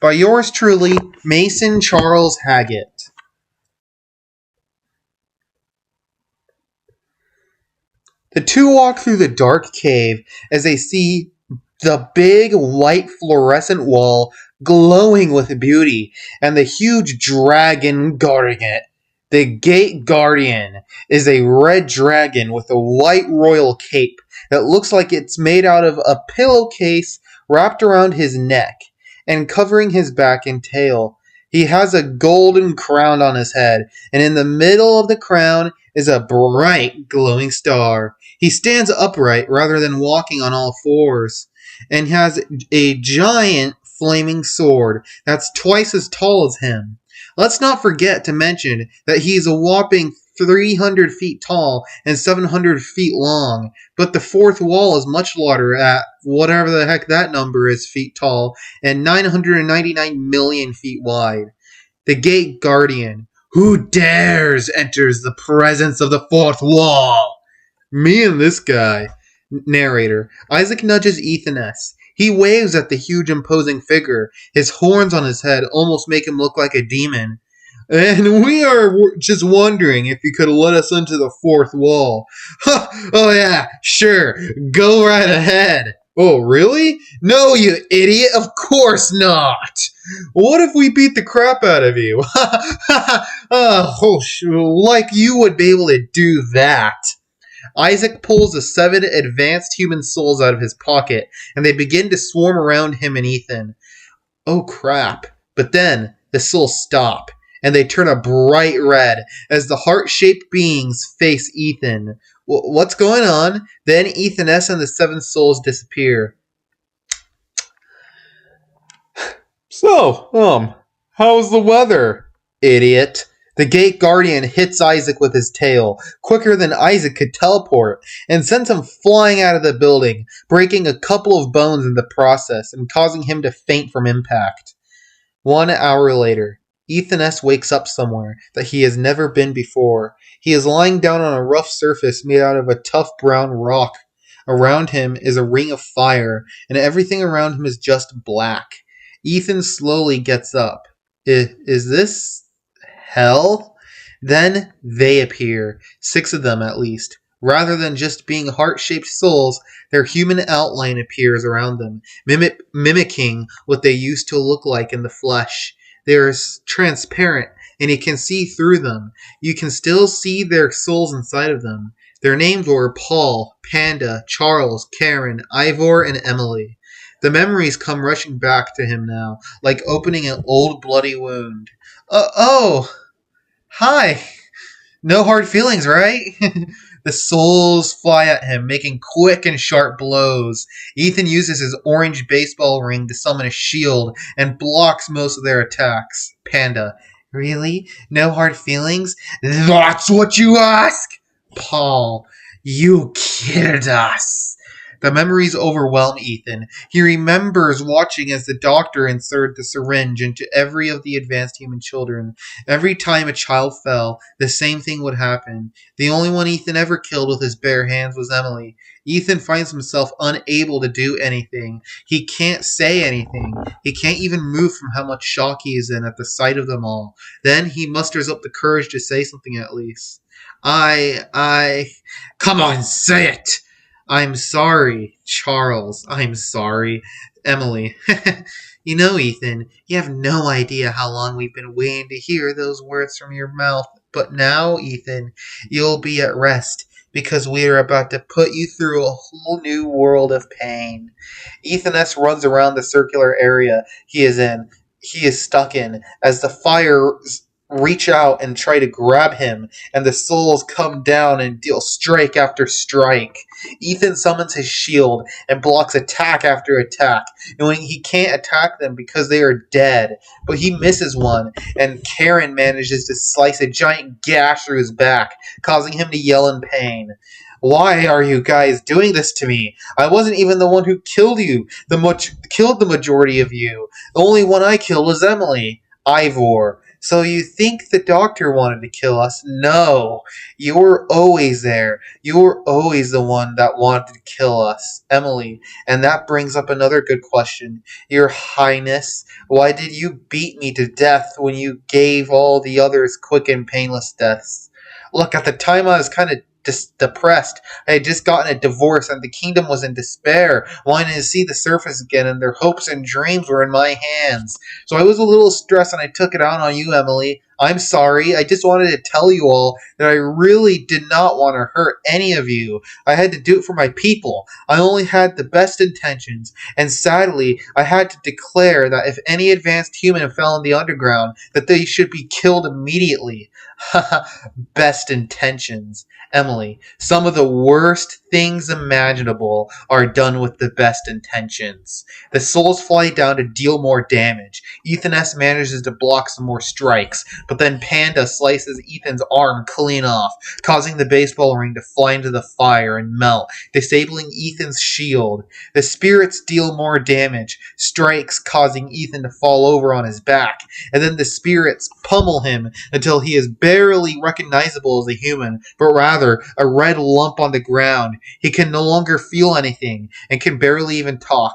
by yours truly, Mason Charles Haggett. The two walk through the dark cave as they see the big white fluorescent wall glowing with beauty and the huge dragon guarding it. The Gate Guardian is a red dragon with a white royal cape that looks like it's made out of a pillowcase wrapped around his neck and covering his back and tail. He has a golden crown on his head, and in the middle of the crown is a bright glowing star. He stands upright rather than walking on all fours, and has a giant flaming sword that's twice as tall as him. Let's not forget to mention that he's a whopping 300 feet tall and 700 feet long, but the fourth wall is much larger at whatever the heck that number is feet tall and 999 million feet wide. The Gate Guardian, who dares enters the presence of the fourth wall? Me and this guy. Narrator. Isaac nudges Ethan S. He waves at the huge imposing figure. His horns on his head almost make him look like a demon. And we are just wondering if you could let us into the fourth wall. Oh yeah, sure. Go right ahead. Oh, really? No, you idiot. Of course not. What if we beat the crap out of you? Like you would be able to do that. Isaac pulls the 7 advanced human souls out of his pocket, and they begin to swarm around him and Ethan. Oh crap. But then, the souls stop, and they turn a bright red as the heart-shaped beings face Ethan. What's going on? Then Ethan S. and the 7 souls disappear. So, how's the weather, idiot? The Gate Guardian hits Isaac with his tail, quicker than Isaac could teleport, and sends him flying out of the building, breaking a couple of bones in the process and causing him to faint from impact. 1 hour later, Ethan S. wakes up somewhere that he has never been before. He is lying down on a rough surface made out of a tough brown rock. Around him is a ring of fire, and everything around him is just black. Ethan slowly gets up. Is this hell? Then they appear, 6 of them at least. Rather than just being heart-shaped souls, their human outline appears around them, mimicking what they used to look like in the flesh. They're transparent, and you can see through them. You can still see their souls inside of them. Their names were Paul, Panda, Charles, Karen, Ivor, and Emily. The memories come rushing back to him now, like opening an old bloody wound. Hi. No hard feelings, right? The souls fly at him, making quick and sharp blows. Ethan uses his orange baseball ring to summon a shield and blocks most of their attacks. Panda. Really? No hard feelings? That's what you ask? Paul. You killed us. The memories overwhelm Ethan. He remembers watching as the doctor inserted the syringe into every of the advanced human children. Every time a child fell, the same thing would happen. The only one Ethan ever killed with his bare hands was Emily. Ethan finds himself unable to do anything. He can't say anything. He can't even move from how much shock he is in at the sight of them all. Then he musters up the courage to say something at least. Come on, say it! I'm sorry, Charles. I'm sorry, Emily. You know, Ethan, you have no idea how long we've been waiting to hear those words from your mouth. But now, Ethan, you'll be at rest because we are about to put you through a whole new world of pain. Ethan S. runs around the circular area he is stuck in as the fires reach out and try to grab him, and the souls come down and deal strike after strike. Ethan summons his shield and blocks attack after attack, knowing he can't attack them because they are dead. But he misses one, and Karen manages to slice a giant gash through his back, causing him to yell in pain. Why are you guys doing this to me? I wasn't even the one who killed you. Killed the majority of you. The only one I killed was Emily. Ivor. So you think the doctor wanted to kill us? No. You were always there. You were always the one that wanted to kill us, Emily. And that brings up another good question. Your Highness, why did you beat me to death when you gave all the others quick and painless deaths? Look, at the time I was kind of depressed. I had just gotten a divorce and the kingdom was in despair, wanting to see the surface again, and their hopes and dreams were in my hands. So I was a little stressed and I took it out on you, Emily. I'm sorry. I just wanted to tell you all that I really did not want to hurt any of you. I had to do it for my people. I only had the best intentions, and sadly, I had to declare that if any advanced human fell in the underground, that they should be killed immediately. Best intentions. Emily, some of the worst things imaginable are done with the best intentions. The souls fly down to deal more damage. Ethan S. manages to block some more strikes, but then Panda slices Ethan's arm clean off, causing the baseball ring to fly into the fire and melt, disabling Ethan's shield. The spirits deal more damage, strikes causing Ethan to fall over on his back, and then the spirits pummel him until he is barely recognizable as a human, but rather a red lump on the ground. He can no longer feel anything and can barely even talk.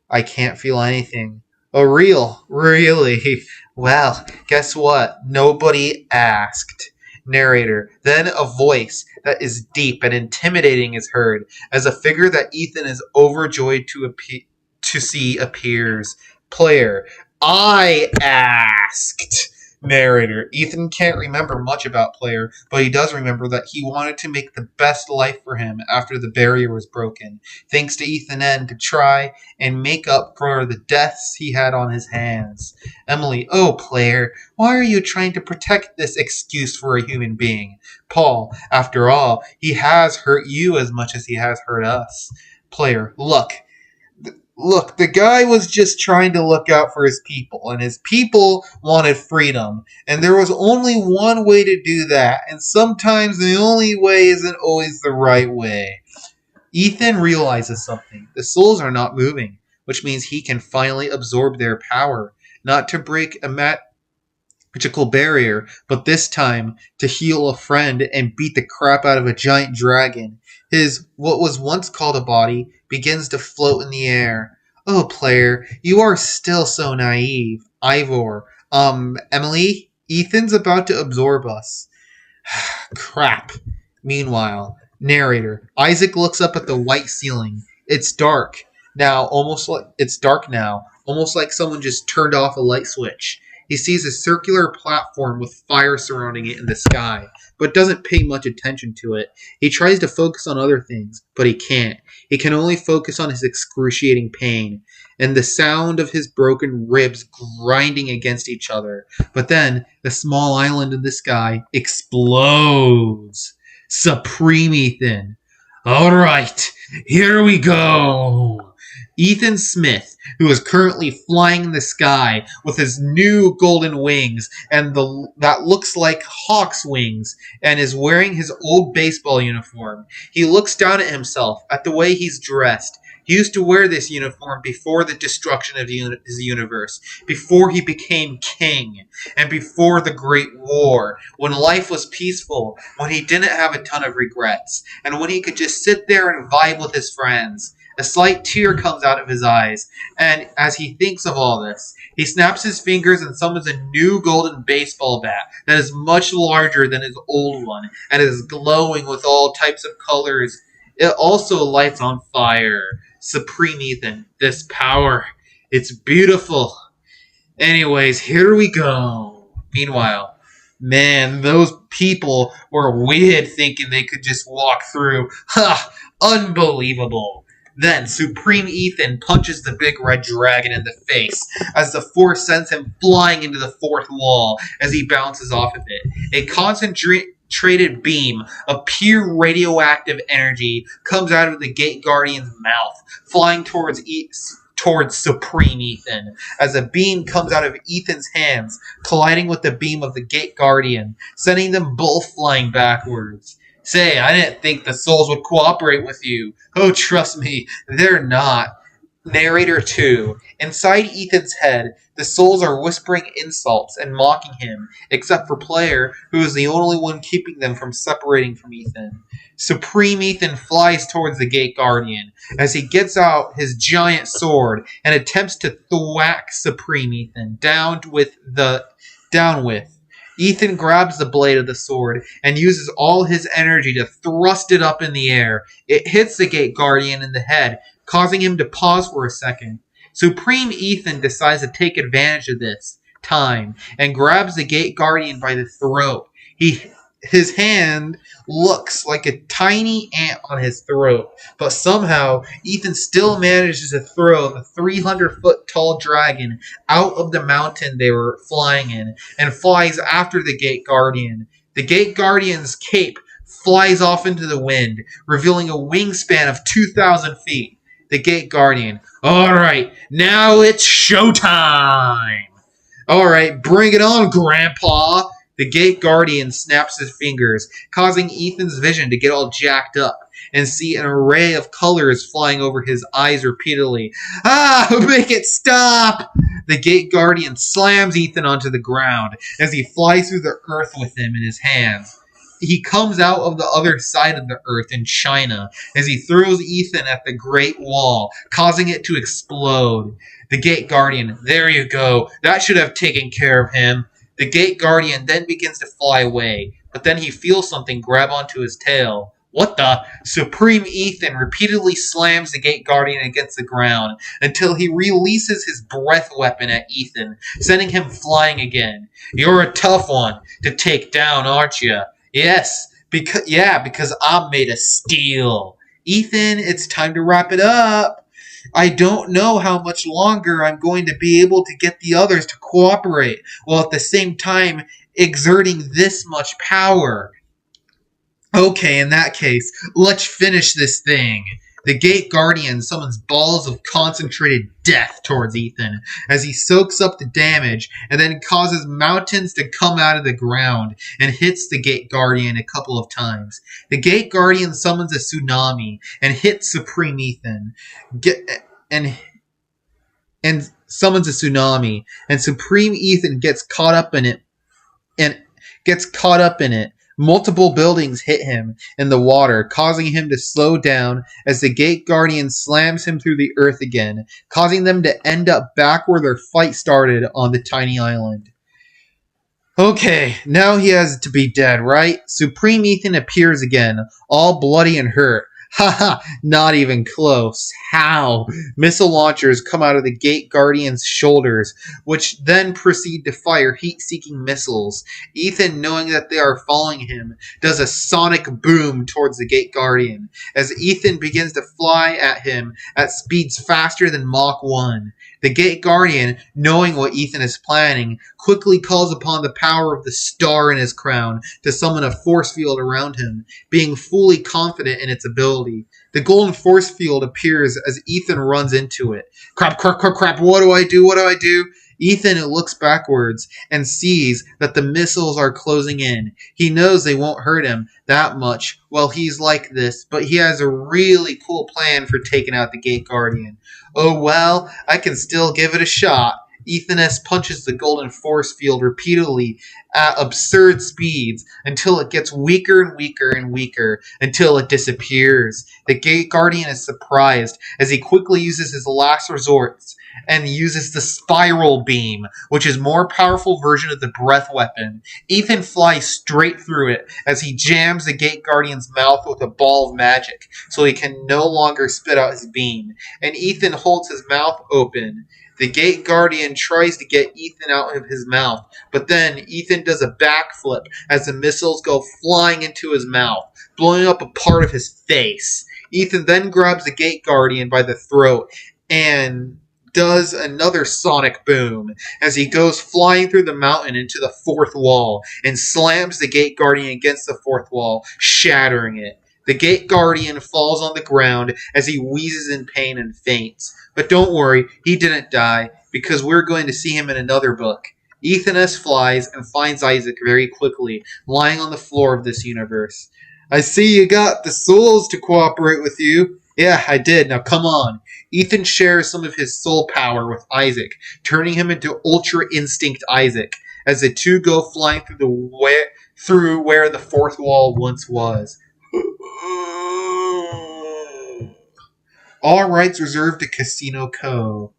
I can't feel anything. Oh, really? Well, guess what? Nobody asked. Narrator. Then a voice that is deep and intimidating is heard as a figure that Ethan is overjoyed to see appears. Player. I asked. Narrator. Ethan can't remember much about Player, but he does remember that he wanted to make the best life for him after the barrier was broken, thanks to Ethan N to try and make up for the deaths he had on his hands. Emily. Oh, Player, why are you trying to protect this excuse for a human being? Paul. After all, he has hurt you as much as he has hurt us. Player. Look, the guy was just trying to look out for his people, and his people wanted freedom, and there was only one way to do that, and sometimes the only way isn't always the right way. Ethan realizes something. The souls are not moving, which means he can finally absorb their power, not to break a magical barrier, but this time to heal a friend and beat the crap out of a giant dragon. His, what was once called a body, begins to float in the air. Oh, Player, you are still so naive. Ivor. Emily? Ethan's about to absorb us. Crap. Meanwhile, narrator. Isaac looks up at the white ceiling. It's dark. It's dark now, almost like someone just turned off a light switch. He sees a circular platform with fire surrounding it in the sky, but doesn't pay much attention to it. He tries to focus on other things, but he can't. He can only focus on his excruciating pain and the sound of his broken ribs grinding against each other. But then, the small island in the sky explodes. Supreme Ethan. Alright, here we go. Ethan Smith, who is currently flying in the sky with his new golden wings and that looks like hawk's wings, and is wearing his old baseball uniform. He looks down at himself, at the way he's dressed. He used to wear this uniform before the destruction of his universe, before he became king, and before the Great War, when life was peaceful, when he didn't have a ton of regrets, and when he could just sit there and vibe with his friends. A slight tear comes out of his eyes, and as he thinks of all this, he snaps his fingers and summons a new golden baseball bat that is much larger than his old one, and is glowing with all types of colors. It also lights on fire. Supreme Ethan, this power, it's beautiful. Anyways, here we go. Meanwhile, man, those people were weird thinking they could just walk through. Ha! Unbelievable. Then, Supreme Ethan punches the big red dragon in the face as the force sends him flying into the fourth wall as he bounces off of it. A concentrated beam of pure radioactive energy comes out of the Gate Guardian's mouth, flying towards Supreme Ethan, as a beam comes out of Ethan's hands, colliding with the beam of the Gate Guardian, sending them both flying backwards. Say, I didn't think the souls would cooperate with you. Oh, trust me, they're not. Narrator 2. Inside Ethan's head, the souls are whispering insults and mocking him, except for Player, who is the only one keeping them from separating from Ethan. Supreme Ethan flies towards the Gate Guardian as he gets out his giant sword and attempts to thwack Supreme Ethan down with. Ethan grabs the blade of the sword and uses all his energy to thrust it up in the air. It hits the Gate Guardian in the head, causing him to pause for a second. Supreme Ethan decides to take advantage of this time and grabs the Gate Guardian by the throat. His hand looks like a tiny ant on his throat, but somehow Ethan still manages to throw the 300-foot tall dragon out of the mountain they were flying in and flies after the Gate Guardian. The Gate Guardian's cape flies off into the wind, revealing a wingspan of 2,000 feet. The Gate Guardian. Alright, now it's showtime! Alright, bring it on, Grandpa! The Gate Guardian snaps his fingers, causing Ethan's vision to get all jacked up and see an array of colors flying over his eyes repeatedly. Ah, make it stop! The Gate Guardian slams Ethan onto the ground as he flies through the earth with him in his hands. He comes out of the other side of the earth in China as he throws Ethan at the Great Wall, causing it to explode. The Gate Guardian, there you go, that should have taken care of him. The Gate Guardian then begins to fly away, but then he feels something grab onto his tail. What the? Supreme Ethan repeatedly slams the Gate Guardian against the ground until he releases his breath weapon at Ethan, sending him flying again. You're a tough one to take down, aren't you? Yes, because I'm made of steel. Ethan, it's time to wrap it up. I don't know how much longer I'm going to be able to get the others to cooperate, while at the same time exerting this much power. Okay, in that case, let's finish this thing. The Gate Guardian summons balls of concentrated death towards Ethan as he soaks up the damage and then causes mountains to come out of the ground and hits the Gate Guardian a couple of times. The Gate Guardian summons a tsunami and hits Supreme Ethan and summons a tsunami, and Supreme Ethan gets caught up in it. Multiple buildings hit him in the water, causing him to slow down as the Gate Guardian slams him through the earth again, causing them to end up back where their fight started on the tiny island. Okay, now he has to be dead, right? Supreme Ethan appears again, all bloody and hurt. Haha, not even close. How? Missile launchers come out of the Gate Guardian's shoulders, which then proceed to fire heat-seeking missiles. Ethan, knowing that they are following him, does a sonic boom towards the Gate Guardian, as Ethan begins to fly at him at speeds faster than Mach 1. The Gate Guardian, knowing what Ethan is planning, quickly calls upon the power of the star in his crown to summon a force field around him, being fully confident in its ability. The golden force field appears as Ethan runs into it. Crap, what do I do? Ethan looks backwards and sees that the missiles are closing in. He knows they won't hurt him that much while he's like this, but he has a really cool plan for taking out the Gate Guardian. Oh well, I can still give it a shot. Ethan S. punches the golden force field repeatedly at absurd speeds until it gets weaker and weaker and weaker until it disappears. The Gate Guardian is surprised as he quickly uses his last resorts and uses the spiral beam, which is a more powerful version of the breath weapon. Ethan flies straight through it as he jams the Gate Guardian's mouth with a ball of magic so he can no longer spit out his beam, and Ethan holds his mouth open. The Gate Guardian tries to get Ethan out of his mouth, but then Ethan does a backflip as the missiles go flying into his mouth, blowing up a part of his face. Ethan then grabs the Gate Guardian by the throat and does another sonic boom as he goes flying through the mountain into the fourth wall and slams the Gate Guardian against the fourth wall, shattering it. The Gate Guardian falls on the ground as he wheezes in pain and faints. But don't worry, he didn't die, because we're going to see him in another book. Ethan S. flies and finds Isaac very quickly, lying on the floor of this universe. I see you got the souls to cooperate with you. Yeah, I did. Now come on. Ethan shares some of his soul power with Isaac, turning him into Ultra Instinct Isaac, as the two go flying through where the fourth wall once was. All rights reserved to Casino Cove.